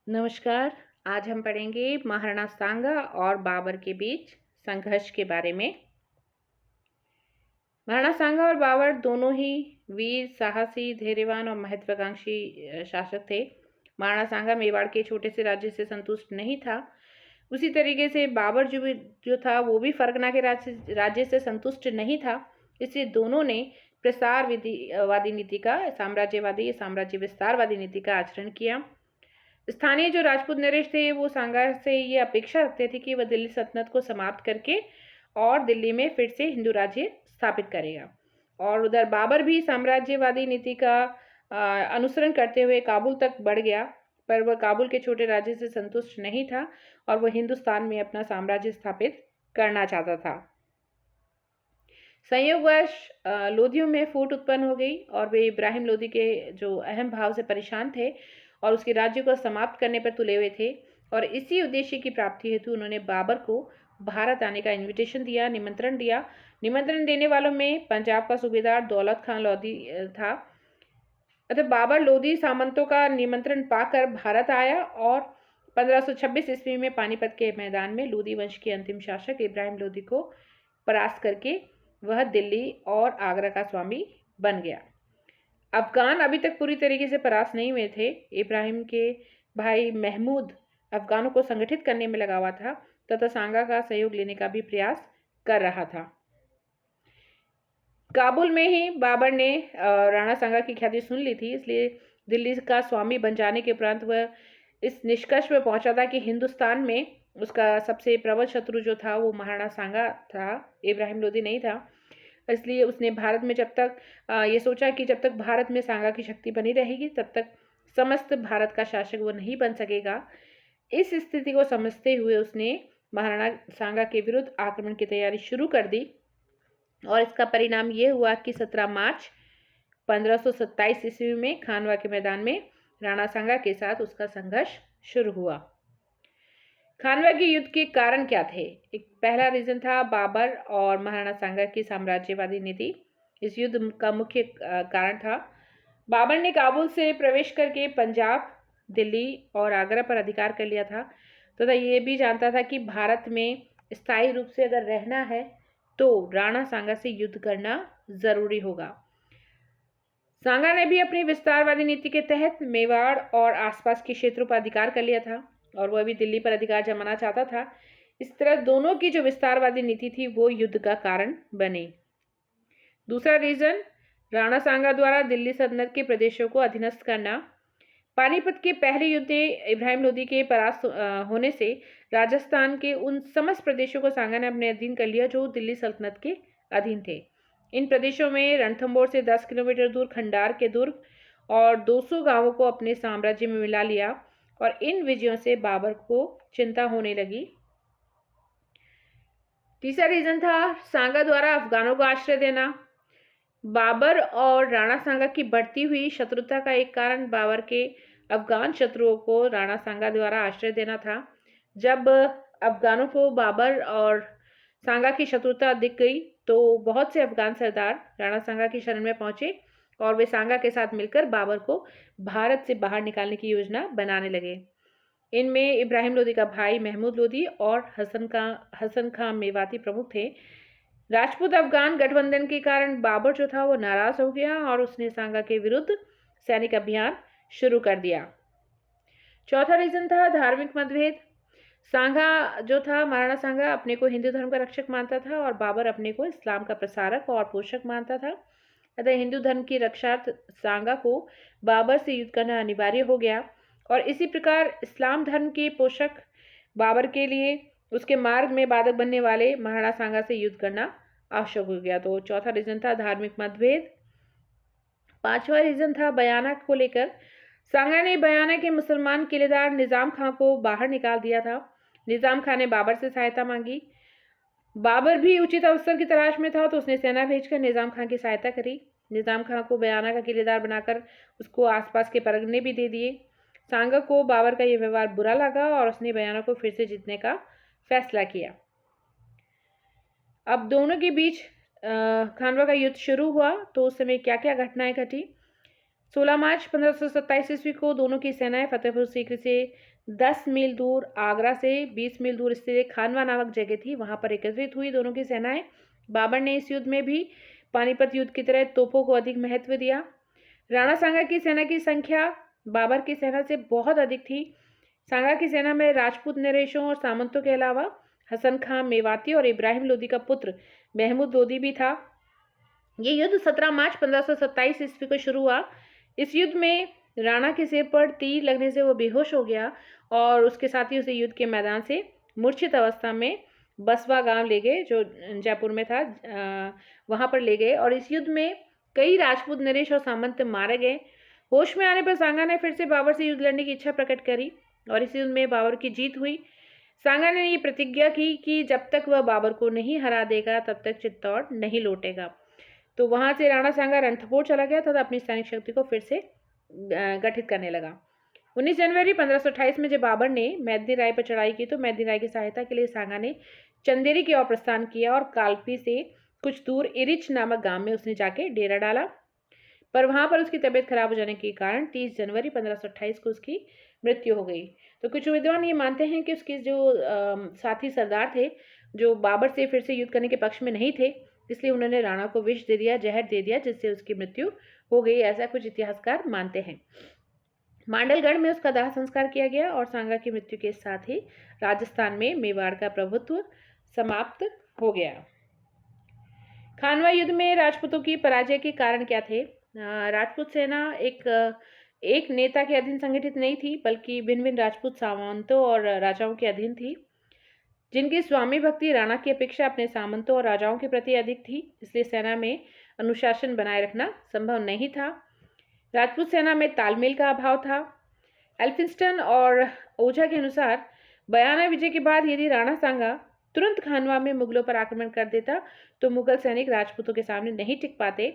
नमस्कार। आज हम पढ़ेंगे महाराणा सांगा और बाबर के बीच संघर्ष के बारे में। महाराणा सांगा और बाबर दोनों ही वीर, साहसी, धैर्यवान और महत्वाकांक्षी शासक थे। महाराणा सांगा मेवाड़ के छोटे से राज्य से संतुष्ट नहीं था। उसी तरीके से बाबर जो था वो भी फरगना के राज्य से संतुष्ट नहीं था। इसलिए दोनों ने प्रसारवादी नीति का, साम्राज्य विस्तारवादी नीति का आचरण किया। स्थानीय जो राजपूत नरेश थे वो सांगा से ये अपेक्षा रखते थे कि वह दिल्ली सल्तनत को समाप्त करके और दिल्ली में फिर से हिंदू राज्य स्थापित करेगा। और उधर बाबर भी साम्राज्यवादी नीति का अनुसरण करते हुए काबुल तक बढ़ गया, पर वह काबुल के छोटे राज्य से संतुष्ट नहीं था और वह हिंदुस्तान में अपना साम्राज्य स्थापित करना चाहता था। संयोगवश लोदियों में फूट उत्पन्न हो गई और वे इब्राहिम लोदी के जो अहम भाव से परेशान थे और उसके राज्य को समाप्त करने पर तुले हुए थे। और इसी उद्देश्य की प्राप्ति हेतु उन्होंने बाबर को भारत आने का निमंत्रण दिया। निमंत्रण देने वालों में पंजाब का सूबेदार दौलत खान लोधी था। अतः बाबर लोधी सामंतों का निमंत्रण पाकर भारत आया और 1526 ईस्वी में पानीपत के मैदान में लोधी वंश के अंतिम शासक इब्राहिम लोधी को परास्त करके वह दिल्ली और आगरा का स्वामी बन गया। अफगान अभी तक पूरी तरीके से परास्त नहीं हुए थे। इब्राहिम के भाई महमूद अफगानों को संगठित करने में लगा हुआ था तथा सांगा का सहयोग लेने का भी प्रयास कर रहा था। काबुल में ही बाबर ने राणा सांगा की ख्याति सुन ली थी, इसलिए दिल्ली का स्वामी बन जाने के उपरांत वह इस निष्कर्ष पर पहुंचा था कि हिंदुस्तान में उसका सबसे प्रबल शत्रु जो था वो महाराणा सांगा था, इब्राहिम लोदी नहीं था। इसलिए उसने भारत में जब तक ये सोचा कि जब तक भारत में सांगा की शक्ति बनी रहेगी तब तक समस्त भारत का शासक वो नहीं बन सकेगा। इस स्थिति को समझते हुए उसने महाराणा सांगा के विरुद्ध आक्रमण की तैयारी शुरू कर दी और इसका परिणाम ये हुआ कि 17 मार्च 1527 ईस्वी में खानवा के मैदान में राणा सांगा के साथ उसका संघर्ष शुरू हुआ। खानवा के युद्ध के कारण क्या थे? एक पहला रीजन था बाबर और महाराणा सांगा की साम्राज्यवादी नीति। इस युद्ध का मुख्य कारण था बाबर ने काबुल से प्रवेश करके पंजाब, दिल्ली और आगरा पर अधिकार कर लिया था तथा ये भी जानता था कि भारत में स्थायी रूप से अगर रहना है तो राणा सांगा से युद्ध करना जरूरी होगा। सांगा ने भी अपनी विस्तारवादी नीति के तहत मेवाड़ और आसपास के क्षेत्रों पर अधिकार कर लिया था और वह भी दिल्ली पर अधिकार जमाना चाहता था। इस तरह दोनों की जो विस्तारवादी नीति थी वो युद्ध का कारण बने। दूसरा रीजन, राणा सांगा द्वारा दिल्ली सल्तनत के प्रदेशों को अधीनस्थ करना। पानीपत के पहले युद्ध में इब्राहिम लोदी के परास्त होने से राजस्थान के उन समस्त प्रदेशों को सांगा ने अपने अधीन कर लिया जो दिल्ली सल्तनत के अधीन थे। इन प्रदेशों में रणथंभौर से 10 किलोमीटर दूर खंडार के दुर्ग और 200 गांवों को अपने साम्राज्य में मिला लिया और इन विजयों से बाबर को चिंता होने लगी। तीसरा रीजन था सांगा द्वारा अफगानों को आश्रय देना। बाबर और राणा सांगा की बढ़ती हुई शत्रुता का एक कारण बाबर के अफगान शत्रुओं को राणा सांगा द्वारा आश्रय देना था। जब अफगानों को बाबर और सांगा की शत्रुता दिख गई तो बहुत से अफगान सरदार राणा सांगा की शरण में पहुंचे और वे सांगा के साथ मिलकर बाबर को भारत से बाहर निकालने की योजना बनाने लगे। इनमें इब्राहिम लोदी का भाई महमूद लोदी और हसन खां मेवाती प्रमुख थे। राजपूत अफगान गठबंधन के कारण बाबर जो था वो नाराज हो गया और उसने सांगा के विरुद्ध सैनिक अभियान शुरू कर दिया। चौथा रीजन था धार्मिक मतभेद। सांगा जो था, महाराणा सांगा अपने को हिंदू धर्म का रक्षक मानता था और बाबर अपने को इस्लाम का प्रसारक और पोषक मानता था। अतः हिंदू धर्म की रक्षार्थ सांगा को बाबर से युद्ध करना अनिवार्य हो गया और इसी प्रकार इस्लाम धर्म के पोषक बाबर के लिए उसके मार्ग में बाधक बनने वाले महाराणा सांगा से युद्ध करना आवश्यक हो गया। तो चौथा रीजन था धार्मिक मतभेद। पांचवा रीजन था बयाना को लेकर। सांगा ने बयाना के मुसलमान किलेदार निजाम खां को बाहर निकाल दिया था। निजाम खां ने बाबर से सहायता मांगी। बाबर भी उचित अवसर की तलाश में था तो उसने सेना भेजकर निजाम खां की सहायता करी। निजाम खां को बयाना का किलेदार बनाकर उसको आसपास के परगने भी दे दिए। सांगा को बाबर का यह व्यवहार बुरा लगा और उसने बयाना को फिर से जीतने का फैसला किया। अब दोनों के बीच खानवा का युद्ध शुरू हुआ तो उस समय क्या क्या घटनाएं घटी। 16 मार्च 1527 ईस्वी को दोनों की सेनाएं फतेहपुर सीकरी से 10 मील दूर, आगरा से 20 मील दूर स्थित एक खानवा नामक जगह थी, वहां पर एकत्रित हुई दोनों की सेनाएं। बाबर ने इस युद्ध में भी पानीपत युद्ध की तरह तोपों को अधिक महत्व दिया। राणा सांगा की सेना की संख्या बाबर की सेना से बहुत अधिक थी। सांगा की सेना में राजपूत नरेशों और सामंतों के अलावा हसन खां मेवाती और इब्राहिम लोदी का पुत्र महमूद लोदी भी था। ये युद्ध 17 मार्च 1527 ईस्वी को शुरू हुआ। इस युद्ध में राणा के सिर पर तीर लगने से वो बेहोश हो गया और उसके साथी उसे युद्ध के मैदान से मूर्छित अवस्था में बसवा गांव ले गए, जो जयपुर में था, वहां पर ले गए। और इस युद्ध में कई राजपूत नरेश और सामंत मारे गए। होश में आने पर सांगा ने फिर से बाबर से युद्ध लड़ने की इच्छा प्रकट करी और इस युद्ध में बाबर की जीत हुई। सांगा ने ये प्रतिज्ञा की कि जब तक वह बाबर को नहीं हरा देगा तब तक चित्तौड़ नहीं लौटेगा। तो वहां से राणा सांगा रणथंभौर चला गया तथा अपनी सैनिक शक्ति को फिर से गठित करने लगा। 19 जनवरी 1528 में जब बाबर ने मैदनी राय पर चढ़ाई की तो मैदनी राय की सहायता के लिए सांगा ने चंदेरी की ओर प्रस्थान किया और कालपी से कुछ दूर इरिच नामक गांव में उसने जाके डेरा डाला। पर वहां पर उसकी तबीयत खराब हो जाने के कारण 30 जनवरी 1528 को उसकी मृत्यु हो गई। तो कुछ विद्वान ये मानते हैं कि उसके जो साथी सरदार थे, जो बाबर से फिर से युद्ध करने के पक्ष में नहीं थे, इसलिए उन्होंने राणा को विष दे दिया, जहर दे दिया, जिससे उसकी मृत्यु हो गई, ऐसा कुछ इतिहासकार मानते हैं। मांडलगढ़ में उसका दाह संस्कार किया गया और सांगा की मृत्यु के साथ ही राजस्थान में मेवाड़ का प्रभुत्व समाप्त हो गया। खानवा युद्ध में राजपूतों की पराजय के कारण क्या थे? राजपूत सेना एक नेता के अधीन संगठित नहीं थी, बल्कि भिन्न भिन्न राजपूत सामंतों और राजाओं के अधीन थी, जिनकी स्वामी भक्ति राणा की अपेक्षा अपने सामंतों और राजाओं के प्रति अधिक थी। इसलिए सेना में अनुशासन बनाए रखना संभव नहीं था। राजपूत सेना में तालमेल का अभाव था। एल्फिंस्टन और ओझा के अनुसार बयाना विजय के बाद यदि राणा सांगा तुरंत खानवा में मुगलों पर आक्रमण कर देता तो मुगल सैनिक राजपूतों के सामने नहीं टिक पाते।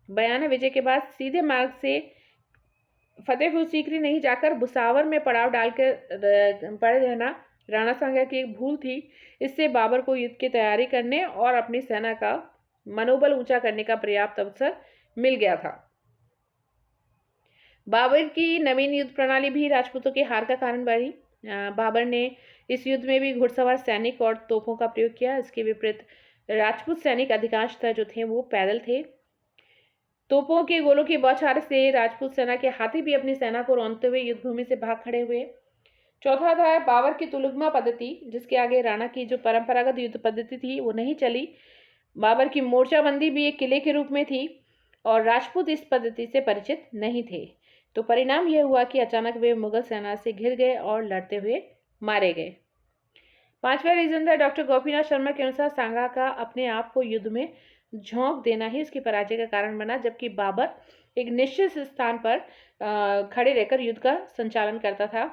बयाना विजय के बाद सीधे मार्ग से फतेहपुर सीकरी नहीं जाकर भुसावर में पड़ाव डालकर पड़े रहना राणा सांगा की एक भूल थी। इससे बाबर को युद्ध की तैयारी करने और अपनी सेना का मनोबल ऊंचा करने का पर्याप्त अवसर मिल गया था। बाबर की नवीन युद्ध प्रणाली भी राजपूतों के हार का कारण बनी। बाबर ने इस युद्ध में भी घुड़सवार सैनिक और तोपों का प्रयोग किया। इसके विपरीत राजपूत सैनिक अधिकांशतः जो थे वो पैदल थे। तोपों के गोलों की बौछार से राजपूत सेना के हाथी भी अपनी सेना को रौंदते हुए युद्धभूमि से भाग खड़े हुए। चौथा था बाबर की तुलुगमा पद्धति, जिसके आगे राणा की जो परंपरागत युद्ध पद्धति थी वो नहीं चली। बाबर की मोर्चाबंदी भी एक किले के रूप में थी और राजपूत इस पद्धति से परिचित नहीं थे। तो परिणाम यह हुआ कि अचानक वे मुगल सेना से घिर गए और लड़ते हुए मारे गए। पांचवा रीजन था डॉक्टर गोपीनाथ शर्मा के अनुसार सांगा का अपने आप को युद्ध में झोंक देना ही उसकी पराजय का कारण बना, जबकि बाबर एक निश्चित स्थान पर खड़े रहकर युद्ध का संचालन करता था।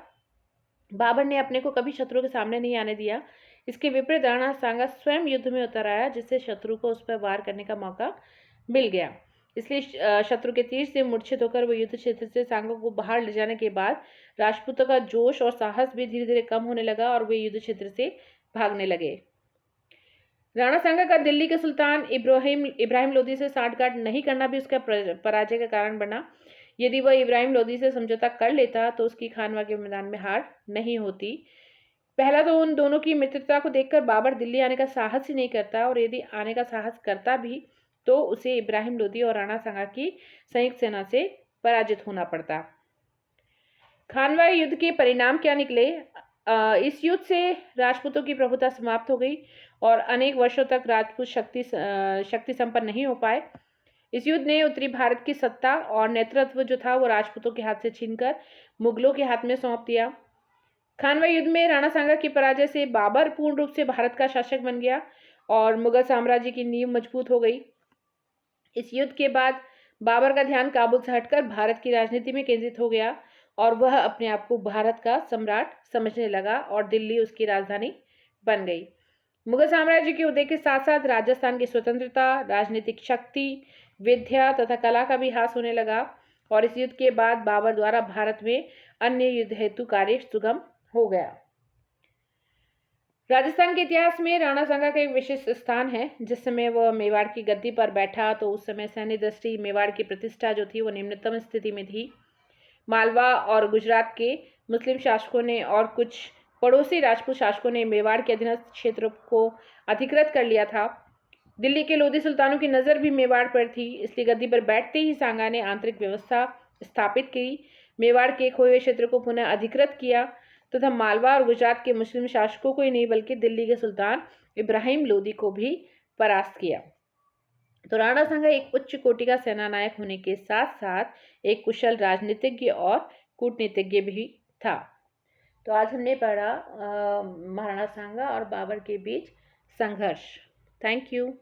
बाबर ने अपने को कभी शत्रु के सामने नहीं आने दिया। इसके विपरीत राणा सांगा स्वयं युद्ध में उतर आया, जिससे शत्रु को उस पर वार करने का मौका मिल गया। इसलिए शत्रु के तीर से मूर्छित होकर वो युद्ध क्षेत्र से सांगा को बाहर ले जाने के बाद राजपूतों का जोश और साहस भी धीरे धीरे कम होने लगा और वे युद्ध क्षेत्र से भागने लगे। राणा सांगा का दिल्ली के सुल्तान इब्राहिम लोदी से साठगांठ नहीं करना भी उसका पराजय का कारण बना। यदि वह इब्राहिम लोदी से समझौता कर लेता तो उसकी खानवा के मैदान में हार नहीं होती। पहला तो उन दोनों की मित्रता को देखकर बाबर दिल्ली आने का साहस ही नहीं करता, और यदि आने का साहस करता भी तो उसे इब्राहिम लोदी और राणा सांगा की संयुक्त सेना से पराजित होना पड़ता। खानवा युद्ध के परिणाम क्या निकले? इस युद्ध से राजपूतों की प्रभुता समाप्त हो गई और अनेक वर्षों तक राजपूत शक्ति संपन्न नहीं हो पाए। इस युद्ध ने उत्तरी भारत की सत्ता और नेतृत्व जो था वो राजपूतों के हाथ से छीनकर मुगलों के हाथ में सौंप दिया। खानवा युद्ध में राणा सांगा की पराजय से बाबर पूर्ण रूप से भारत का शासक बन गया और मुगल साम्राज्य की नींव मजबूत हो गई। इस युद्ध के बाद बाबर का ध्यान काबुल से हटकर भारत की राजनीति में केंद्रित हो गया और वह अपने आप को भारत का सम्राट समझने लगा और दिल्ली उसकी राजधानी बन गई। मुगल साम्राज्य के उदय के साथ साथ राजस्थान की स्वतंत्रता, राजनीतिक शक्ति, विद्या तथा कला का भी ह्रास होने लगा और इस युद्ध के बाद बाबर द्वारा भारत में अन्य युद्ध हेतु कार्य सुगम हो गया। राजस्थान के इतिहास में राणा सांगा का एक विशिष्ट स्थान है। जिस समय वह मेवाड़ की गद्दी पर बैठा तो उस समय सैन्य दृष्टि मेवाड़ की प्रतिष्ठा जो थी वो निम्नतम स्थिति में थी। मालवा और गुजरात के मुस्लिम शासकों ने और कुछ पड़ोसी राजपूत शासकों ने मेवाड़ के अधीनस्थ क्षेत्र को अधिकृत कर लिया था। दिल्ली के लोधी सुल्तानों की नज़र भी मेवाड़ पर थी, इसलिए गद्दी पर बैठते ही सांगा ने आंतरिक व्यवस्था स्थापित की, मेवाड़ के खोए हुए क्षेत्र को पुनः अधिकृत किया तथा मालवा और गुजरात के मुस्लिम शासकों को ही नहीं बल्कि दिल्ली के सुल्तान इब्राहिम लोदी को भी परास्त किया। तो राणा सांगा एक उच्च कोटि का सेनानायक होने के साथ साथ एक कुशल राजनीतिज्ञ और कूटनीतिज्ञ भी था। तो आज हमने पढ़ा महाराणा सांगा और बाबर के बीच संघर्ष। Thank you.